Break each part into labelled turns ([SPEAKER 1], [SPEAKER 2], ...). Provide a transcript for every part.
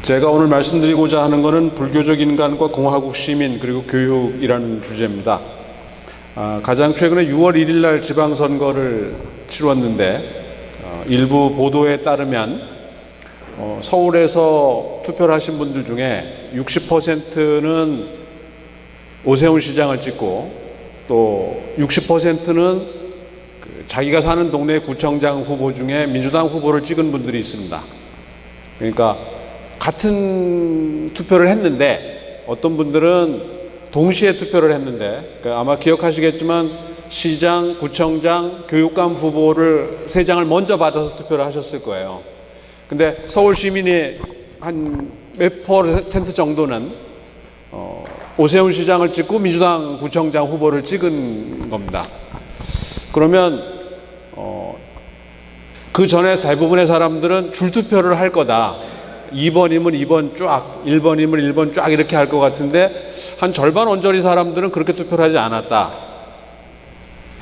[SPEAKER 1] 제가 오늘 말씀드리고자 하는 것은 불교적 인간과 공화국 시민 그리고 교육이라는 주제입니다. 가장 최근에 6월 1일 날 지방선거를 치렀는데 일부 보도에 따르면 서울에서 투표를 하신 분들 중에 60%는 오세훈 시장을 찍고 또 60%는 자기가 사는 동네 구청장 후보 중에 민주당 후보를 찍은 분들이 있습니다. 그러니까 같은 투표를 했는데 어떤 분들은 동시에 투표를 했는데 아마 기억하시겠지만 시장, 구청장, 교육감 후보를 3장을 먼저 받아서 투표를 하셨을 거예요. 근데 서울 시민이 한 몇 퍼센트 정도는 오세훈 시장을 찍고 민주당 구청장 후보를 찍은 겁니다. 그러면 그 전에 대부분의 사람들은 줄투표를 할 거다. 2번이면 2번 쫙, 1번이면 1번 쫙 이렇게 할 것 같은데 한 절반 언저리 사람들은 그렇게 투표를 하지 않았다.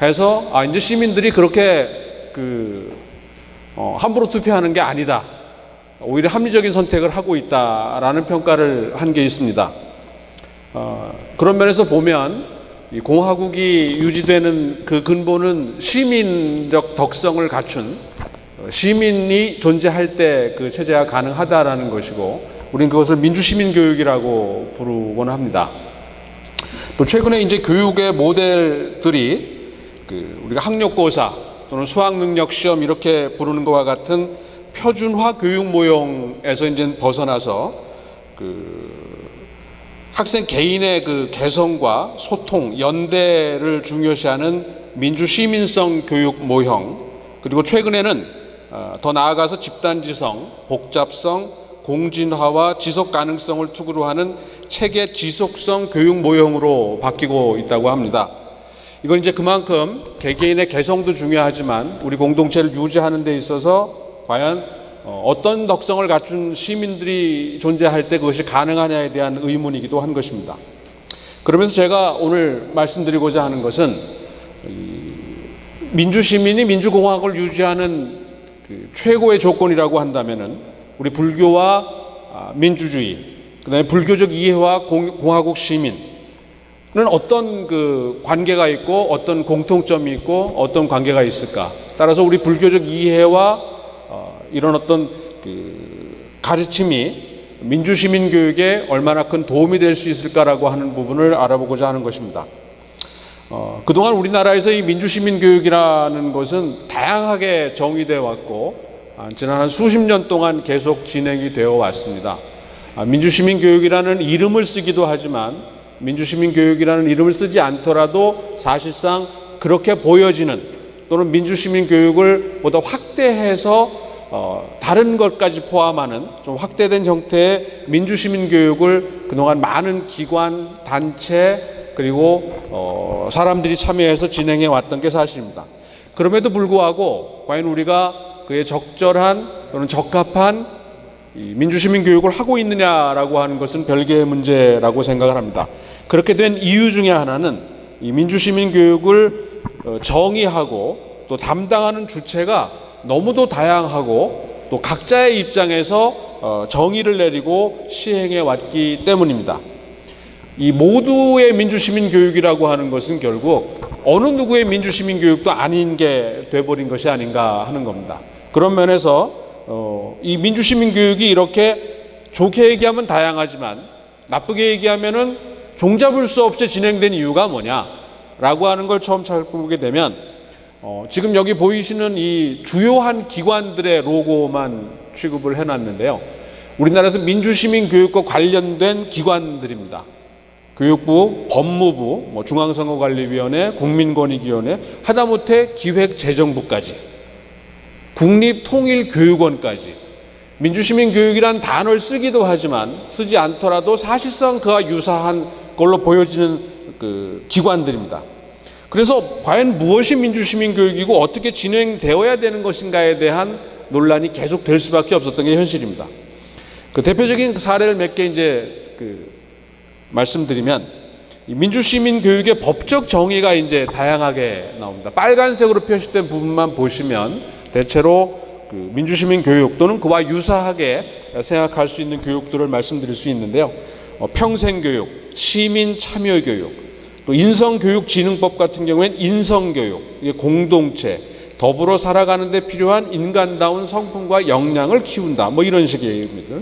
[SPEAKER 1] 해서 이제 시민들이 그렇게 함부로 투표하는 게 아니다. 오히려 합리적인 선택을 하고 있다라는 평가를 한 게 있습니다. 그런 면에서 보면 이 공화국이 유지되는 그 근본은 시민적 덕성을 갖춘 시민이 존재할 때 그 체제가 가능하다라는 것이고 우리는 그것을 민주시민교육이라고 부르곤 합니다. 또 최근에 이제 교육의 모델들이 우리가 학력고사 또는 수학능력시험 이렇게 부르는 것과 같은 표준화 교육 모형에서 이제 벗어나서 학생 개인의 개성과 소통, 연대를 중요시하는 민주시민성 교육 모형, 그리고 최근에는 더 나아가서 집단지성, 복잡성, 공진화와 지속 가능성을 투구로 하는 체계 지속성 교육 모형으로 바뀌고 있다고 합니다. 이건 이제 그만큼 개개인의 개성도 중요하지만 우리 공동체를 유지하는 데 있어서 과연 어떤 덕성을 갖춘 시민들이 존재할 때 그것이 가능하냐에 대한 의문이기도 한 것입니다. 그러면서 제가 오늘 말씀드리고자 하는 것은 민주시민이 민주공화국을 유지하는 최고의 조건이라고 한다면은 우리 불교와 민주주의, 그다음에 불교적 이해와 공화국 시민은 어떤 관계가 있고 어떤 공통점이 있고 어떤 관계가 있을까? 따라서 우리 불교적 이해와 이런 어떤 가르침이 민주시민 교육에 얼마나 큰 도움이 될 수 있을까라고 하는 부분을 알아보고자 하는 것입니다. 그동안 우리나라에서 이 민주시민 교육이라는 것은 다양하게 정의되어 왔고 지난 한 수십 년 동안 계속 진행이 되어 왔습니다. 민주시민 교육이라는 이름을 쓰기도 하지만 민주시민 교육이라는 이름을 쓰지 않더라도 사실상 그렇게 보여지는 또는 민주시민 교육을 보다 확대해서 다른 것까지 포함하는 좀 확대된 형태의 민주시민 교육을 그동안 많은 기관, 단체 그리고 사람들이 참여해서 진행해 왔던 게 사실입니다. 그럼에도 불구하고 과연 우리가 그에 적절한 또는 적합한 민주시민 교육을 하고 있느냐라고 하는 것은 별개의 문제라고 생각을 합니다. 그렇게 된 이유 중에 하나는 이 민주시민 교육을 정의하고 또 담당하는 주체가 너무도 다양하고 또 각자의 입장에서 정의를 내리고 시행해 왔기 때문입니다. 이 모두의 민주시민 교육이라고 하는 것은 결국 어느 누구의 민주시민 교육도 아닌 게 돼버린 것이 아닌가 하는 겁니다. 그런 면에서 이 민주시민 교육이 이렇게 좋게 얘기하면 다양하지만 나쁘게 얘기하면은 종잡을 수 없이 진행된 이유가 뭐냐라고 하는 걸 처음 살펴보게 되면 지금 여기 보이시는 이 주요한 기관들의 로고만 취급을 해놨는데요. 우리나라에서 민주시민 교육과 관련된 기관들입니다. 교육부, 법무부, 중앙선거관리위원회, 국민권익위원회, 하다못해 기획재정부까지, 국립통일교육원까지 민주시민 교육이란 단어를 쓰기도 하지만 쓰지 않더라도 사실상 그와 유사한 걸로 보여지는 기관들입니다. 그래서 과연 무엇이 민주시민 교육이고 어떻게 진행되어야 되는 것인가에 대한 논란이 계속 될 수밖에 없었던 게 현실입니다. 대표적인 사례를 몇 개 이제 말씀드리면 이 민주시민 교육의 법적 정의가 이제 다양하게 나옵니다. 빨간색으로 표시된 부분만 보시면 대체로 그 민주시민 교육 또는 그와 유사하게 생각할 수 있는 교육들을 말씀드릴 수 있는데요. 평생교육, 시민참여교육, 또 인성교육진흥법 같은 경우에는 인성교육, 공동체, 더불어 살아가는 데 필요한 인간다운 성품과 역량을 키운다. 뭐 이런 식의 얘기입니다.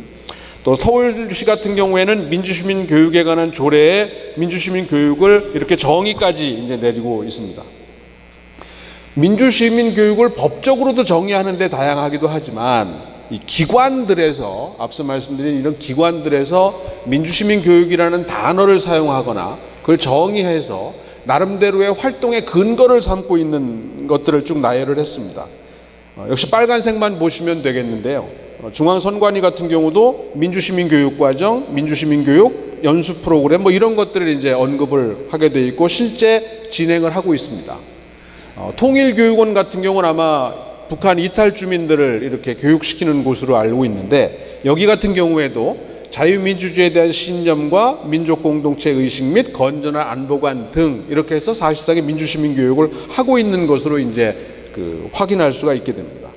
[SPEAKER 1] 또 서울시 같은 경우에는 민주시민 교육에 관한 조례에 민주시민 교육을 이렇게 정의까지 이제 내리고 있습니다. 민주시민 교육을 법적으로도 정의하는 데 다양하기도 하지만 이 기관들에서 앞서 말씀드린 이런 기관들에서 민주시민 교육이라는 단어를 사용하거나 그걸 정의해서 나름대로의 활동의 근거를 삼고 있는 것들을 쭉 나열을 했습니다. 역시 빨간색만 보시면 되겠는데요. 중앙선관위 같은 경우도 민주시민교육과정, 민주시민교육 연수 프로그램 뭐 이런 것들을 이제 언급을 하게 돼 있고 실제 진행을 하고 있습니다. 통일교육원 같은 경우는 아마 북한 이탈 주민들을 이렇게 교육시키는 곳으로 알고 있는데 여기 같은 경우에도 자유민주주의에 대한 신념과 민족공동체 의식 및 건전한 안보관 등 이렇게 해서 사실상의 민주시민교육을 하고 있는 것으로 이제 확인할 수가 있게 됩니다.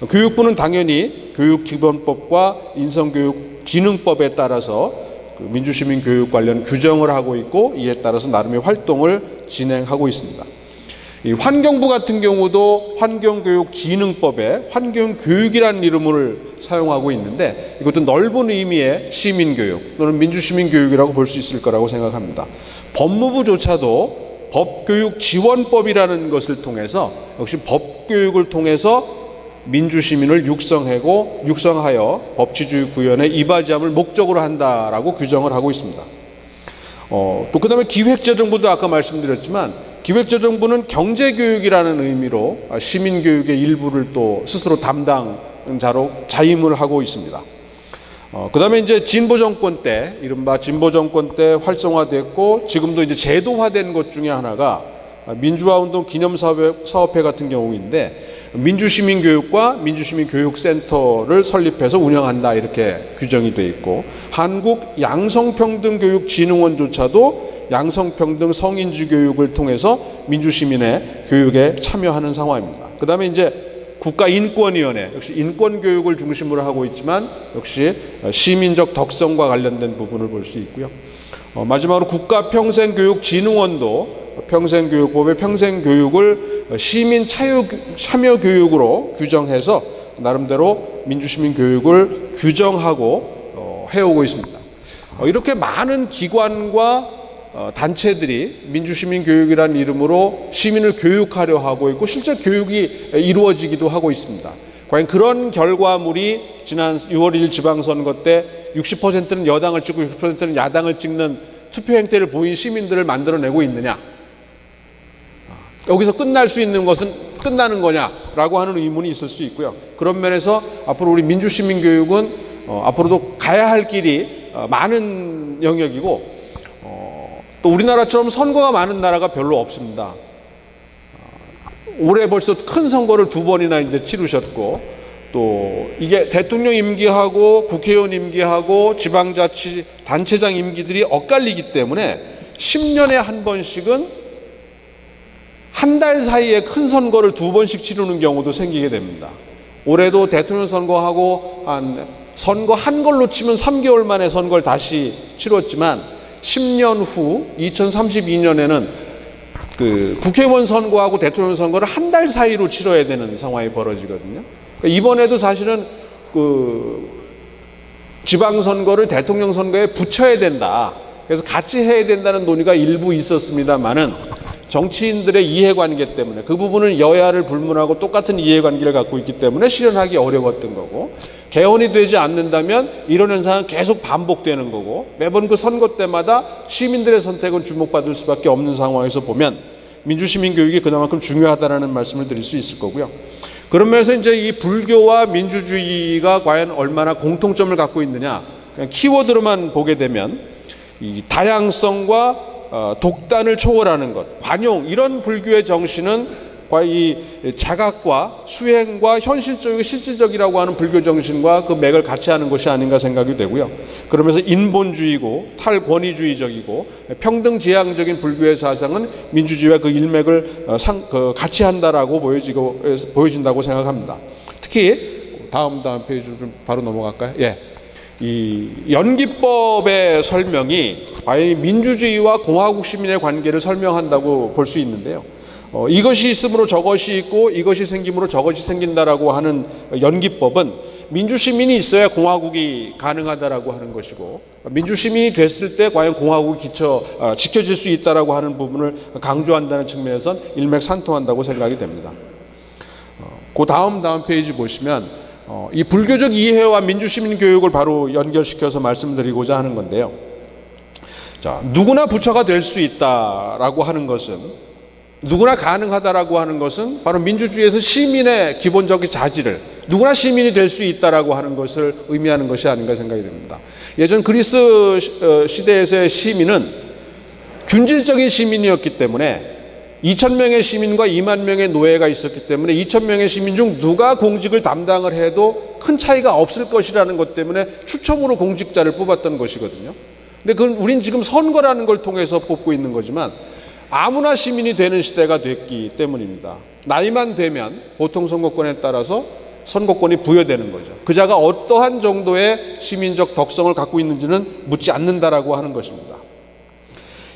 [SPEAKER 1] 교육부는 당연히 교육기본법과 인성교육진흥법에 따라서 민주시민교육 관련 규정을 하고 있고 이에 따라서 나름의 활동을 진행하고 있습니다. 이 환경부 같은 경우도 환경교육진흥법에 환경교육이라는 이름을 사용하고 있는데 이것도 넓은 의미의 시민교육 또는 민주시민교육이라고 볼 수 있을 거라고 생각합니다. 법무부조차도 법교육지원법이라는 것을 통해서 역시 법교육을 통해서 민주시민을 육성하여 법치주의 구현에 이바지함을 목적으로 한다라고 규정을 하고 있습니다. 또 그 다음에 기획재정부도 아까 말씀드렸지만 기획재정부는 경제교육이라는 의미로 시민교육의 일부를 또 스스로 담당자로 자임을 하고 있습니다. 그 다음에 이제 진보정권 때, 이른바 진보정권 때 활성화됐고 지금도 이제 제도화된 것 중에 하나가 민주화운동 기념사업회 같은 경우인데 민주시민교육과 민주시민교육센터를 설립해서 운영한다 이렇게 규정이 되어 있고 한국양성평등교육진흥원조차도 양성평등 성인지 교육을 통해서 민주시민의 교육에 참여하는 상황입니다. 그 다음에 이제 국가인권위원회, 역시 인권교육을 중심으로 하고 있지만 역시 시민적 덕성과 관련된 부분을 볼 수 있고요. 마지막으로 국가평생교육진흥원도 평생교육법의 평생교육을 시민 참여교육으로 규정해서 나름대로 민주시민 교육을 규정하고 해오고 있습니다. 이렇게 많은 기관과 단체들이 민주시민 교육이라는 이름으로 시민을 교육하려 하고 있고 실제 교육이 이루어지기도 하고 있습니다. 과연 그런 결과물이 지난 6월 1일 지방선거 때 60%는 여당을 찍고 60%는 야당을 찍는 투표 행태를 보인 시민들을 만들어내고 있느냐? 여기서 끝날 수 있는 것은 끝나는 거냐라고 하는 의문이 있을 수 있고요. 그런 면에서 앞으로 우리 민주시민 교육은 앞으로도 가야 할 길이 많은 영역이고 또 우리나라처럼 선거가 많은 나라가 별로 없습니다. 올해 벌써 큰 선거를 2번이나 이제 치르셨고 또 이게 대통령 임기하고 국회의원 임기하고 지방자치 단체장 임기들이 엇갈리기 때문에 10년에 한 번씩은 한 달 사이에 큰 선거를 2번씩 치르는 경우도 생기게 됩니다. 올해도 대통령 선거하고 선거 한 걸로 치면 3개월 만에 선거를 다시 치렀지만 10년 후 2032년에는 국회의원 선거하고 대통령 선거를 한 달 사이로 치러야 되는 상황이 벌어지거든요. 그러니까 이번에도 사실은 지방선거를 대통령 선거에 붙여야 된다. 그래서 같이 해야 된다는 논의가 일부 있었습니다만은 정치인들의 이해관계 때문에 그 부분은 여야를 불문하고 똑같은 이해관계를 갖고 있기 때문에 실현하기 어려웠던 거고 개헌이 되지 않는다면 이런 현상은 계속 반복되는 거고 매번 그 선거 때마다 시민들의 선택은 주목받을 수밖에 없는 상황에서 보면 민주시민 교육이 그만큼 중요하다는 말씀을 드릴 수 있을 거고요. 그런 면에서 이제 이 불교와 민주주의가 과연 얼마나 공통점을 갖고 있느냐 그냥 키워드로만 보게 되면 이 다양성과 독단을 초월하는 것, 관용 이런 불교의 정신은 과연 이 자각과 수행과 현실적이고 실질적이라고 하는 불교 정신과 그 맥을 같이 하는 것이 아닌가 생각이 되고요. 그러면서 인본주의고 탈권위주의적이고 평등지향적인 불교의 사상은 민주주의와 그 일맥을 같이 한다라고 보여진다고 생각합니다. 특히 특히 다음 페이지로 좀 바로 넘어갈까요? 예. 이 연기법의 설명이 과연 민주주의와 공화국 시민의 관계를 설명한다고 볼 수 있는데요. 이것이 있으므로 저것이 있고 이것이 생김으로 저것이 생긴다라고 하는 연기법은 민주시민이 있어야 공화국이 가능하다라고 하는 것이고, 민주시민이 됐을 때 과연 공화국이 지켜질 수 있다라고 하는 부분을 강조한다는 측면에선 일맥상통한다고 생각이 됩니다. 그 다음 페이지 보시면 이 불교적 이해와 민주시민 교육을 바로 연결시켜서 말씀드리고자 하는 건데요. 자, 누구나 부처가 될 수 있다라고 하는 것은, 누구나 가능하다라고 하는 것은 바로 민주주의에서 시민의 기본적인 자질을, 누구나 시민이 될 수 있다라고 하는 것을 의미하는 것이 아닌가 생각이 됩니다. 예전 그리스 시대에서의 시민은 균질적인 시민이었기 때문에 2,000명의 시민과 2만 명의 노예가 있었기 때문에 2,000명의 시민 중 누가 공직을 담당을 해도 큰 차이가 없을 것이라는 것 때문에 추첨으로 공직자를 뽑았던 것이거든요. 근데 그건 우린 지금 선거라는 걸 통해서 뽑고 있는 거지만 아무나 시민이 되는 시대가 됐기 때문입니다. 나이만 되면 보통 선거권에 따라서 선거권이 부여되는 거죠. 그자가 어떠한 정도의 시민적 덕성을 갖고 있는지는 묻지 않는다라고 하는 것입니다.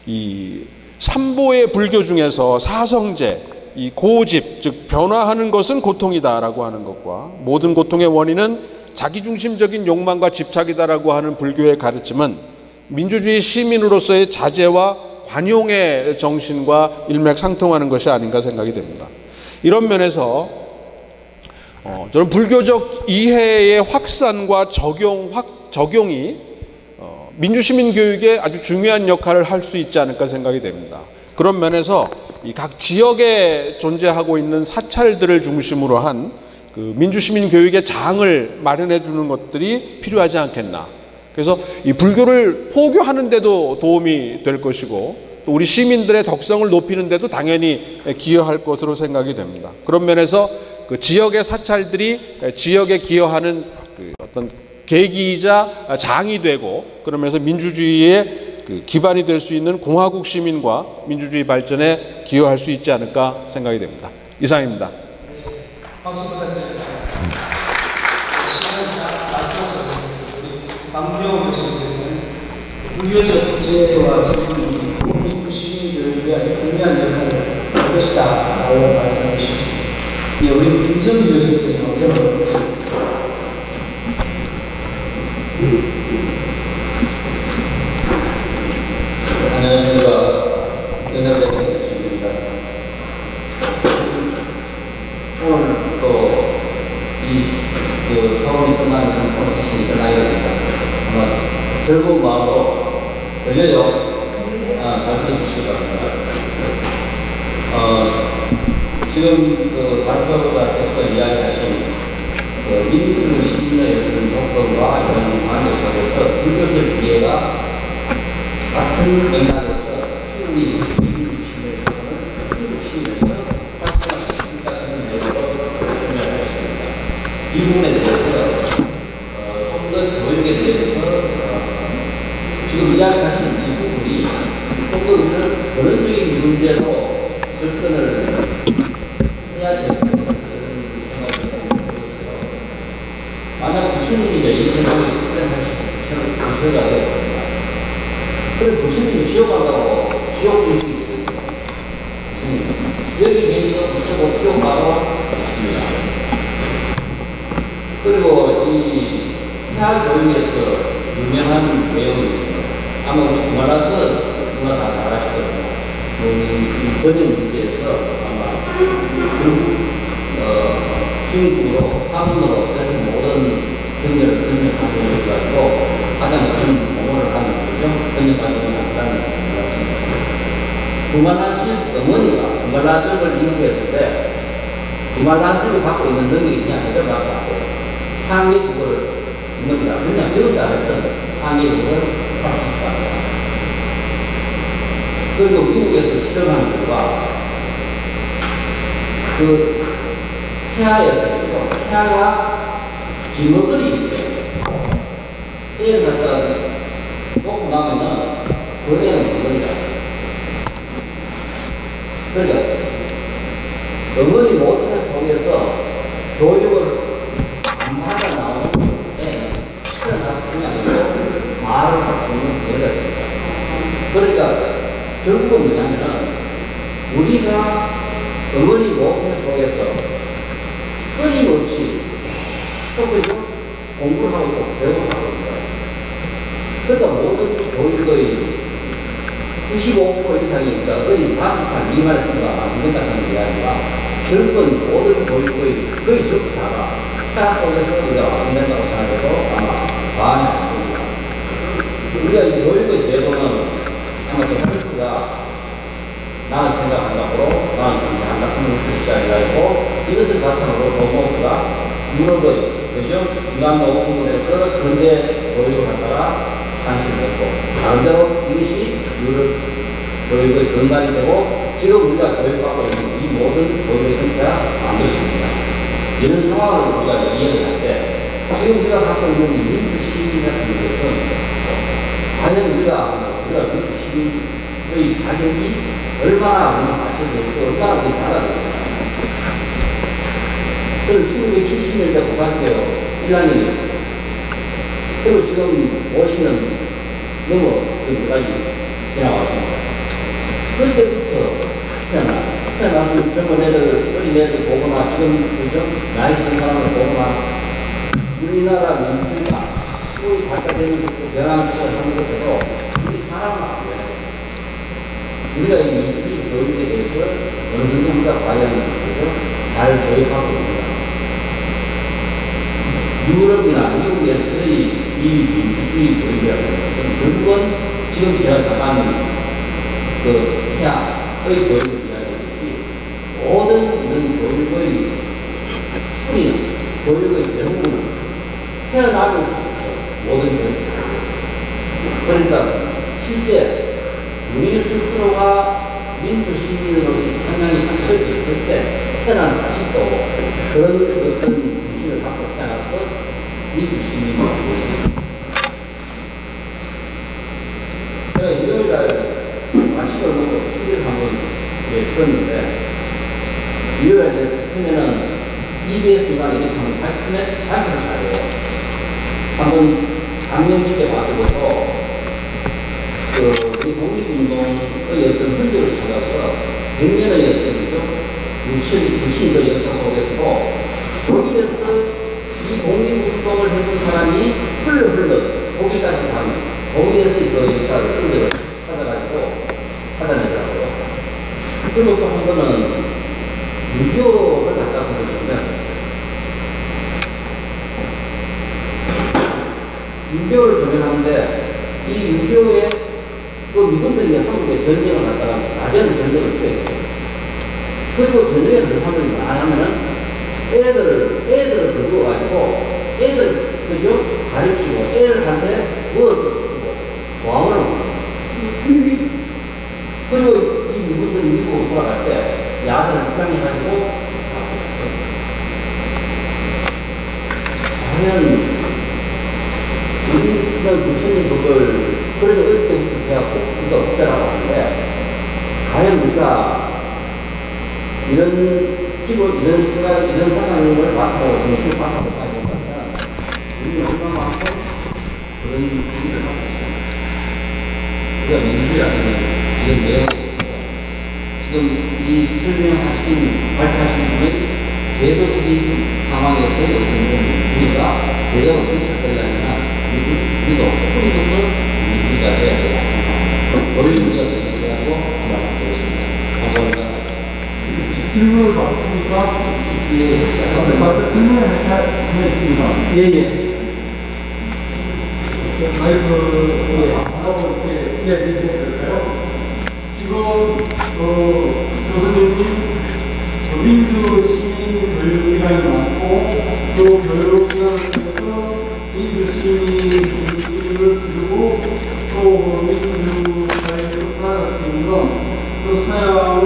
[SPEAKER 1] 이 삼보의 불교 중에서 사성제, 이 고집, 즉 변화하는 것은 고통이다라고 하는 것과 모든 고통의 원인은 자기중심적인 욕망과 집착이다라고 하는 불교의 가르침은 민주주의 시민으로서의 자제와 관용의 정신과 일맥상통하는 것이 아닌가 생각이 됩니다. 이런 면에서 저는 불교적 이해의 확산과 적용이 민주시민 교육에 아주 중요한 역할을 할 수 있지 않을까 생각이 됩니다. 그런 면에서 이 각 지역에 존재하고 있는 사찰들을 중심으로 한 그 민주시민 교육의 장을 마련해 주는 것들이 필요하지 않겠나. 그래서 이 불교를 포교하는 데도 도움이 될 것이고 또 우리 시민들의 덕성을 높이는 데도 당연히 기여할 것으로 생각이 됩니다. 그런 면에서 그 지역의 사찰들이 지역에 기여하는 그 어떤 계기이자 장이 되고, 그러면서 민주주의의 그 기반이 될 수 있는 공화국 시민과 민주주의 발전에 기여할 수 있지 않을까 생각이 됩니다. 이상입니다.
[SPEAKER 2] 박수 부탁드립니다. 강병호 교수님께서는 불교적 이해와 접근이 민주 시민들을 위한 중요한 역할을 할 것이다 라고 말씀해 주셨습니다. 우리 김성주 교수님께서는 어떤 말씀하셨습니까?
[SPEAKER 3] 안녕하십니까. 연합대학교 주입니다. 오늘 또 이 사원이 끝나면 오늘 세션이 끝나야 되니까 아마 즐거운 마음으로 들려요. 잘 들어주시기 바랍니다. 지금 그 발표자께서 이야기하신 민주 시민의 이런 조건과 이런 관계 속에서 불교적 이해가 같은 맥락에서 충분히 민주 시민의 조건을 충족시키면서 확실한 시민까지는 내용으로 설명을 했습니다. 이 부분에 대해서 좀 더 교육에 대해서 지금 이야기하신 이 부분이 조금 그런적인 문제로 접근을 해야 되는 생각이 들고 있어요. 만약 부처님이 이 생각을 실행하시면 부처가 되었습니다. 그래 부처님이 지옥 간다고 지옥 주식이 있었어요. 여기 계시던 부처고 지옥 가고 있습니다. 그리고 이 태아 교육에서 유명한 내용이 있습니다. 아마 우리 구말라서 누가 다 잘 아시거든요. 이 번역 문제에서 아마 중국으로 한문으로 모든 번역을 번역하고 있어가지고 가장 큰 공헌을 하는 거죠. 번역하는 학사는 몰랐습니다. 구말라실 어머니가 구말라실을 인도했을 때 구말라실을 갖고 있는 능력이 그냥 해결밖에 없고 상위 국어를 어머니가 그냥 배우지 않았던 상위 국어를 할 수 있을 것 같아요. 그리고 미국에서 실험한 결과 그 태아였어요. 태아가 기머거리인데 애를 갖다 놓고 나면은 그 애는 먹는다. 그러니까 어머니 모태 속에서 교육을 결국은 뭐냐면은 우리가 어머니 모태 속에서 끊임없이 계속해서 공부를 하고 있고 배움을 하고 있어요. 그러니까 모든 교육의 95% 이상이 어린 5살 미만의 친구가 완성된다는 게 아니라 결국은 모든 교육의 거의 전부 다가 태아 속에서 우리가 완성된다고 생각해도 아마 과언이 아닙니다. 우리가 이 교육의 제도는 아마 대한민국가 나는 생각한다고 나는 경제한다 하는 것이 아니고 이것을 바탕으로 조목수가 유럽의 그죠? 유한 노동신문에서 근대 교육을 갖다가 관심을 갖고 나름대로 이것이 유럽 교육의 근간이 되고 지금 우리가 교육받고 있는 이 모든 교육의 형태가 만들어집니다. 이런 상황을 우리가 이해를 할 때 지금 우리가 갖고 있는 민주시민 같은 것은 과연 우리가 민주시민의 자격이 얼마나 우리가 맞춰져 있고 얼마나 우리 달라졌는가. 저는 1970년대 고등학교 1학년이었어요. 그리고 지금 50년 넘어 그까지 지나왔습니다. 그때부터 태어나서 젊은 애들, 어린 애들 보거나 지금 그죠? 나이 든 사람을 보거나 우리나라 민주주의가 소위 발달되는 변화를 하는 것도 우리 사람은 안 돼요. 우리가 이 민주주의 교육에 대해서 어느 정도 우리가 과연 잘 교육하고 있습니다. 유럽이나 미국에서의 이 민주주의 교육이라는 것은 결국은 지금 제가 말하는 그 태아의 교육을 이야기했듯이 모든 이런 교육의 뿌리는 교육의 대부분은 태어나면서부터 모든 교육이 그러니까 실제 우리 스스로가 민주시민으로서 상향이 갖춰져 있을 때 태어난 자식도 그런 어떤 정신을 갖고 태어나서 민주시민이 되고 있습니다. 제가 일요일날 아침을 먹고 TV를 한번 틀었는데 일요일에 하면은 EBS가 이렇게 하면 발표를 잘해요. 한번 감명 깊게 봐두고서 이 독립운동의 어떤 흔적을 찾아서 100년의 어떤 부친의 역사 속에서도 독일에서 이 독립운동을 해준 사람이 흘러 독일까지 가면 독일에서 그 역사를 흔적을 찾아내더라고요. 그리고 또 한 번은 유교를 갖다 보는 준비하겠어요. 유교를 조명하는데 이 유교의 그 미군들이 한국에 전쟁을 갖다가 낮에는 전쟁을 수행해요. 그리고 전쟁에 들어간 사람들이 많으면은 애들을 들어가지고 애들 그죠? 가르치고 애들한테 무엇을 주고 보안을 하고 그리고 이 미군들이 미국으로 돌아갈 때 야단을 투명해가지고 과연 우리는 부처님 그걸 그래도 어릴 때부터 해갖고 우리가 없자라고 하는데 과연 우리가 이런 기본 이런 생각 이런 사상을 바탕으로 정신을 바탕으로 가야 된다면 우리는 얼마만큼 그런 일을 하고 있습니다. 우리가 민주주의라는 이런 내용에 있어서 지금 이 발표하신 분의 제도적인 상황에서의 어떤 우리가 제대로 정착되려면 우리도 뿌리부터 민주주의가 되어야 된다. 원리주의가 되어야 하고 말씀드리겠습니다. 감사합니다.
[SPEAKER 4] 질문을 받았습니까? 예. 질문을 하겠습니다. 예. 마이크, 하고 이렇게, 될까요? 지금, 교수님이 민주시민 교육기관이 많고, 또 교육기관을 통해서 민주시민을 기르고, 또 민주사회에서 살아갈 수 있는 또 사회하고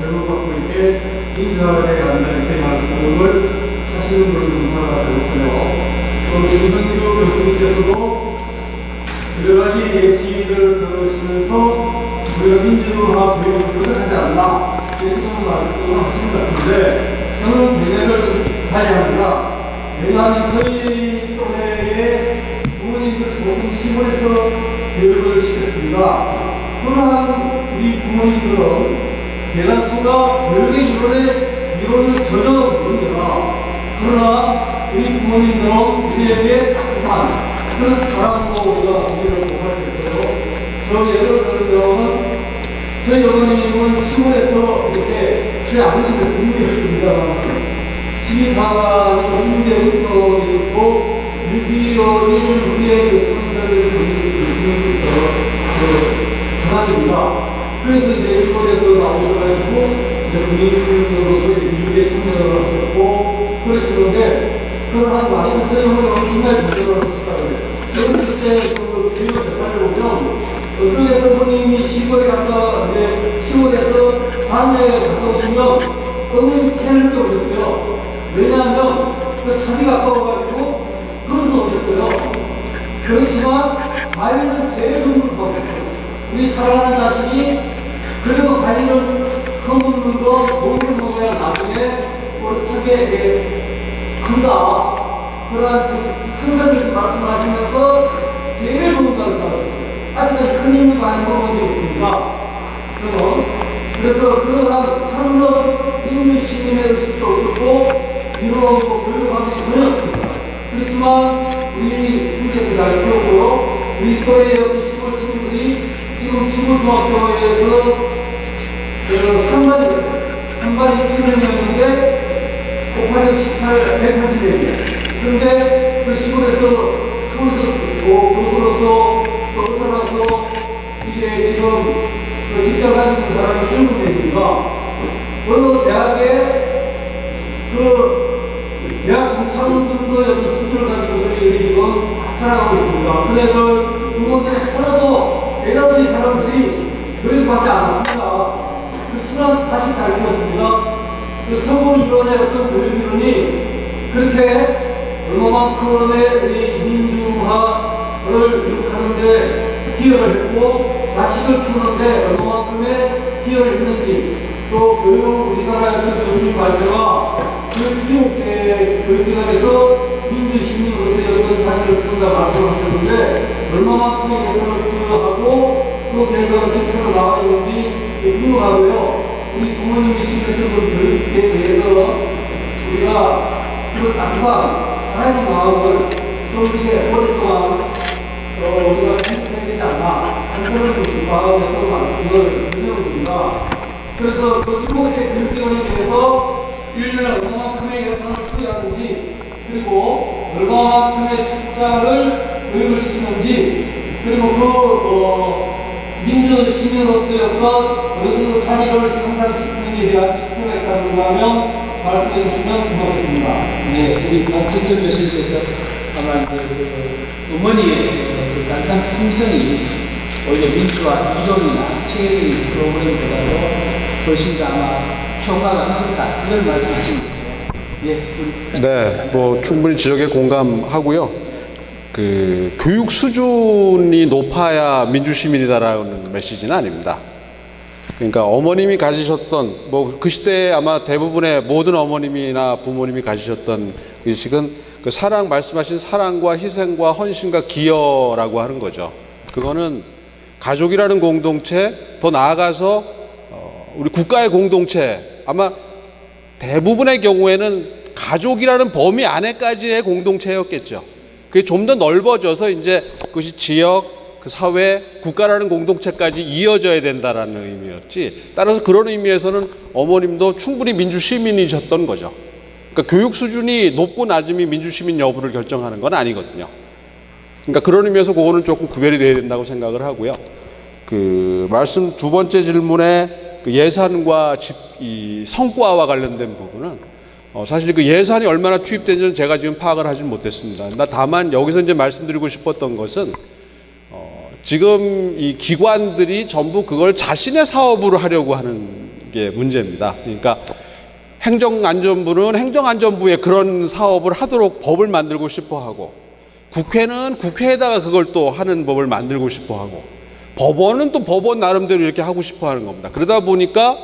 [SPEAKER 4] 교육받고 있게 민주사회에 간다 이렇게 말씀을 하시는 것을 생각하고요. 또 김성규 교수님께서도 여러 가지 예시를 들으시면서 우리가 민주화 교육을 하지 않나 이렇게 말씀을 하신 것 같은데 저는 개념을 가야 합니다. 왜냐하면 저희 또래의 부모님들 모든 시골에서 교육을 시켰습니다. 그러한 우리 부모님들은 대다수가 교육의 이론을 전혀 모릅니다. 그러나 우리 부모님들은 우리에게 따뜻한 그런 사랑으로 우리가 우리를 보살펴줘서 저 예를 들면 저희 어머님은 시골에서 이렇게 제 아버님의 부모였습니다. 시민사관이 문제운동이 있고 6.25일 우리의 선서를 사관입니다. 그래서 이제 일본에서 나오셔가지고 국민으로서 일에 참여를 하셨고 그러시는데 그러한 많이 저희 어머니가 정말 정도를 하셨다고요. 그런 시대에 그 교육을 살려보면 어떤 선생님이 시골에 갔다 이제 시골에서 산에 갔다 오시면 너무 체를 느껴보셨어요. 왜냐하면 그 자기 가까워가지고 그런서 오셨어요. 그렇지만 과일은 제일 좋은 사업이었어요. 우리 사랑하는 자식이 그래도 과일을 커먹는 거 먹는 거야 나중에 어떻게 큰다. 그러한 항상 이렇게 말씀하시면서 제일 좋은 걸 사업이었어요. 아직까지 큰 힘이 많이 먹은 게 없습니다. 그래서 그러한 항상 인류 시민의 의식도 없었고 이런 교육하기 전혀 없습니다. 그렇지만 우리 형제들 잘 키우고 우리 또래의 시골 친구들이 지금 시골중학교에서 상반이 있어요. 상반이 700명인데 5,818, 180명이에요. 그런데 그 시골에서 서울에서 교수로서 또 의사라서 이게 지금 그 직장 다니는 사람이 7명입니다. 어느 대학에 대학 공창 정도의 수준을 가지고 저희들이 지금 살아가고 있습니다. 그 애들 부모들이 하나도 대다수의 사람들이 교육받지 않았습니다. 그렇지만 다시 잘 키웠습니다. 그 서구 이론의 어떤 교육 이론이 그렇게 얼마만큼의 이 민주화를 이룩하는데 기여를 했고 자식을 키우는데 얼마만큼의 기여를 했는지 또 교육 우리나라의 교육의 발표가 교육기관에서 민주시민으로서의 어떤 자질을 키운다 말씀하셨는데 얼마만큼의 예산을 투여하고 그 결과가 지표로 나와 있는지 궁금하고요. 우리 부모님이시는 교육에 대해서 우리가 그 따뜻한 사랑의 마음을 좀 이렇게 오랫동안 우리가 지켜야 되지 않나 그런 마음에서 말씀을 드려봅니다. 그래서 그 7개 교육기관에 대해서 1년에 얼마만큼의 예산을 투여하는지 그리고 얼마만큼의 숫자를 교육을 시키는지 그리고 민주 시민으로서의 어떤 어느 정도 자리를 향상시키는지에 대한 지표가 있다고 하면 말씀해 주시면 고맙겠습니다.
[SPEAKER 2] 네, 우리 박지철 교수님께서 아마 어머니의 간단 품성이 오히려 민주화 이론이나 체계적인 프로그램보다도 훨씬 더 아마 효과가 있었다 이런 말씀하신 거예요.
[SPEAKER 1] 네, 뭐 충분히 지적에 공감하고요. 그 교육 수준이 높아야 민주시민이다라는 메시지는 아닙니다. 그러니까 어머님이 가지셨던 뭐 그 시대에 아마 대부분의 모든 어머님이나 부모님이 가지셨던 의식은 그 사랑 말씀하신 사랑과 희생과 헌신과 기여라고 하는 거죠. 그거는 가족이라는 공동체 더 나아가서 우리 국가의 공동체 아마 대부분의 경우에는 가족이라는 범위 안에까지의 공동체였겠죠. 그게 좀 더 넓어져서 이제 그것이 지역, 그 사회, 국가라는 공동체까지 이어져야 된다라는 의미였지. 따라서 그런 의미에서는 어머님도 충분히 민주시민이셨던 거죠. 그러니까 교육 수준이 높고 낮음이 민주시민 여부를 결정하는 건 아니거든요. 그러니까 그런 의미에서 그거는 조금 구별이 돼야 된다고 생각을 하고요. 그 말씀 두 번째 질문에 그 예산과 이 성과와 관련된 부분은 사실 그 예산이 얼마나 투입된지는 제가 지금 파악을 하지 못했습니다. 다만 여기서 이제 말씀드리고 싶었던 것은 지금 이 기관들이 전부 그걸 자신의 사업으로 하려고 하는 게 문제입니다. 그러니까 행정안전부는 행정안전부에 그런 사업을 하도록 법을 만들고 싶어 하고 국회는 국회에다가 그걸 또 하는 법을 만들고 싶어 하고 법원은 또 법원 나름대로 이렇게 하고 싶어 하는 겁니다. 그러다 보니까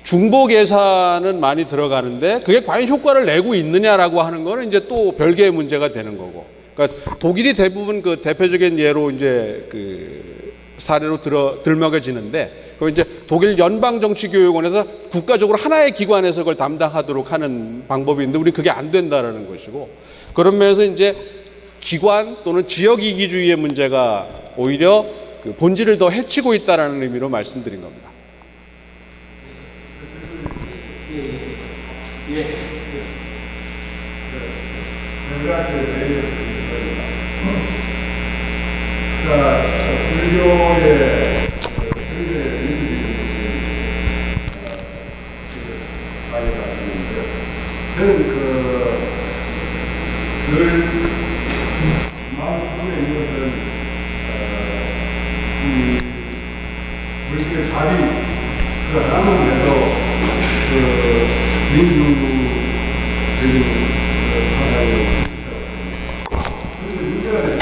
[SPEAKER 1] 중복 예산은 많이 들어가는데 그게 과연 효과를 내고 있느냐라고 하는 거는 이제 또 별개의 문제가 되는 거고. 그러니까 독일이 대부분 그 대표적인 예로 이제 그 사례로 들먹여지는데, 그 이제 독일 연방정치교육원에서 국가적으로 하나의 기관에서 그걸 담당하도록 하는 방법이 있는데, 우리 그게 안 된다라는 것이고, 그런 면에서 이제 기관 또는 지역 이기주의의 문제가 오히려 그 본질을 더 해치고 있다라는 의미로 말씀드린 겁니다.
[SPEAKER 5] 불교의 저는 늘 마음속에 있는 것은 불교의 답이 그 하나만 해도 민주적인 사상으로 그런데 문제가 되는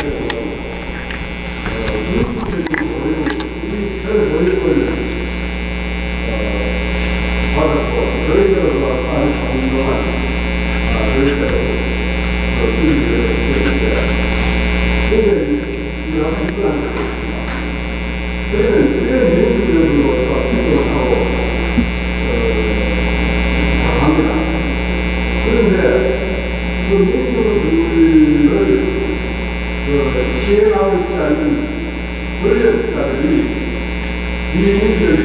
[SPEAKER 5] 교육을 받았고 저희들은 많은 운동한 저희들은 근데 이거 한번 이끌어내는 것입니다. 저희는 이런 민주적으로 생각을 하고 합니다. 그런데 그 민주주의를 시행하고 있지 않는 권력자들이 비민주적인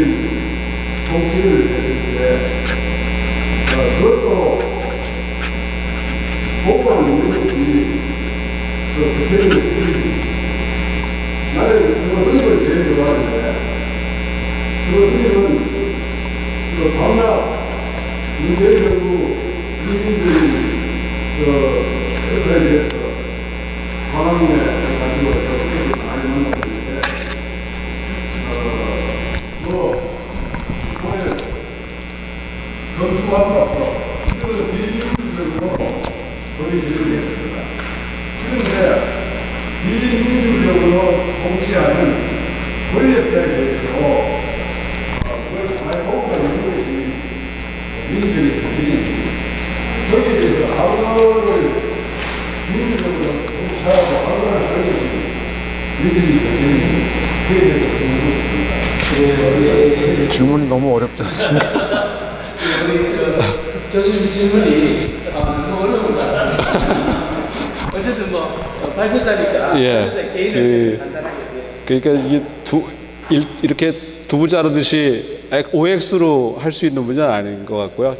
[SPEAKER 5] 정치를 했을 때 그것도 보고하는 것이 그 세력의 틀입니다. 나는 그거 틀을 제일 좋아하는데 그거 틀은 반납 문제적으로 비민주적인 그거에 대해서 관함에 가지고 많이 만났는데 보면 건수하고 앞으로 이거는 비민주적으로 거의 제대로 했습니다. 그런데 비민주적으로 통치하는 권력자에 대해서 그걸 잘 보고가 있는 것이 민주적인 정신입니다. 거기에 대해서 하루를 민주적으로 통치하고 하루를 하는 것이 민주적인 정신입니다. 그에 대해서 묻고 싶습니다.
[SPEAKER 1] 질문이 너무 어렵지 않습니까?
[SPEAKER 2] 우리 교수님 질문이 너무 어려운 것 같습니다. 어쨌든 발표자니까 개인을 간단하게.
[SPEAKER 1] 그러니까 이게 이렇게 두부 자르듯이 OX로 할 수 있는 문제는 아닌 것 같고요.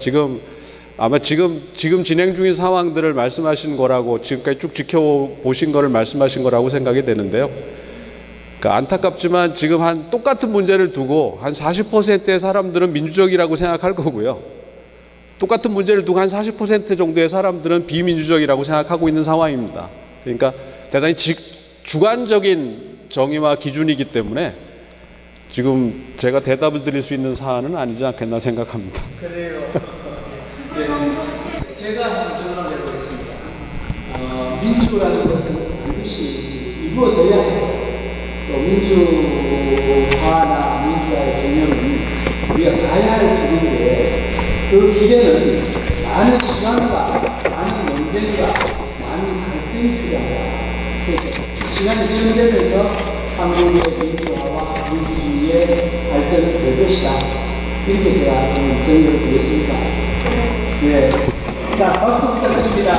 [SPEAKER 1] 아마 지금 진행 중인 상황들을 말씀하신 거라고, 지금까지 쭉 지켜보신 거를 말씀하신 거라고 생각이 되는데요. 그러니까 안타깝지만 지금 똑같은 문제를 두고 한 40%의 사람들은 민주적이라고 생각할 거고요. 똑같은 문제를 두고 한 40% 정도의 사람들은 비민주적이라고 생각하고 있는 상황입니다. 그러니까 대단히 주관적인 정의와 기준이기 때문에 지금 제가 대답을 드릴 수 있는 사안은 아니지 않겠나 생각합니다.
[SPEAKER 2] 그래요. 제가 한번 질문을 해보겠습니다. 민주라는 것은 반드시 이루어져야 해요. 또 민주화나 민주화의 개념은 우리가 가야 할 길인데 그 길에는 많은 시간과 많은 논쟁과 많은 갈등이 필요하다. 그래서 시간이 진행되면서 한국의 민주화와 민주주의의 발전이 될 것이다. 이렇게 제가 정리를 드렸습니다. 네. 자, 박수 부탁드립니다.